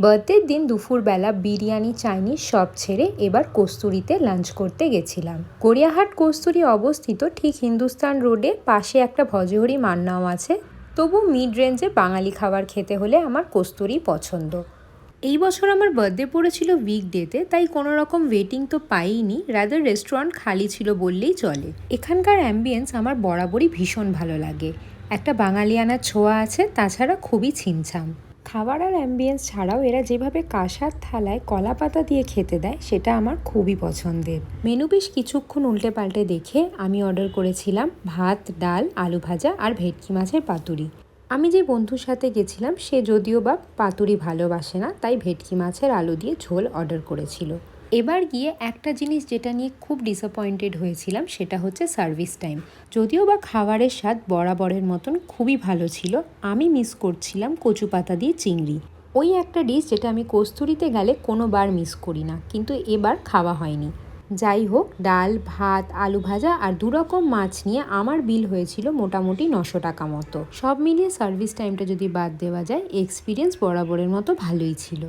বার্থডের দিন দুপুরবেলা বিরিয়ানি চাইনিজ সব ছেড়ে এবার কস্তুরীতে লাঞ্চ করতে গেছিলাম। গড়িয়াহাট কস্তুরী অবস্থিত ঠিক হিন্দুস্তান রোডে, পাশে একটা ভজহরি মান্নাও আছে। তবু মিড রেঞ্জে বাঙালি খাবার খেতে হলে আমার কস্তুরী পছন্দ। এই বছর আমার বার্থডে পড়েছিল উইকডেতে, তাই কোনো রকম ওয়েটিং তো পাইনি, রাদার রেস্টুরেন্ট খালি ছিল বললেই চলে। এখানকার অ্যাম্বিয়েন্স আমার বরাবরই ভীষণ ভালো লাগে, একটা বাঙালিয়ানার ছোঁয়া আছে, তাছাড়া খুবই ছিমছাম। খাবার আর অ্যাম্বিয়েন্স ছাড়াও এরা যেভাবে কাঁসার থালায় কলা পাতা দিয়ে খেতে দেয় সেটা আমার খুবই পছন্দের। মেনু বেশ কিছুক্ষণ উল্টে পাল্টে দেখে আমি অর্ডার করেছিলাম ভাত, ডাল, আলু ভাজা আর ভেটকি মাছের পাতুরি। আমি যে বন্ধুর সাথে গেছিলাম সে যদিও বা পাতুরি ভালোবাসে না, তাই ভেটকি মাছের আলু দিয়ে ঝোল অর্ডার করেছিল। এবার গিয়ে একটা জিনিস যেটা নিয়ে খুব ডিসঅ্যাপয়েন্টেড হয়েছিলাম সেটা হচ্ছে সার্ভিস টাইম। যদিও বা খাবারের স্বাদ বরাবরের মতন খুবই ভালো ছিল, আমি মিস করছিলাম কচু পাতা দিয়ে চিংড়ি। ওই একটা ডিশ যেটা আমি কস্তুরীতে গেলে কোনোবার মিস করি না, কিন্তু এবার খাওয়া হয়নি। যাই হোক, ডাল, ভাত, আলু ভাজা আর 2 রকম মাছ নিয়ে আমার বিল হয়েছিল মোটামুটি 900 টাকা মতো। সব মিলিয়ে সার্ভিস টাইমটা যদি বাদ দেওয়া যায়, এক্সপিরিয়েন্স বরাবরের মতো ভালোই ছিল।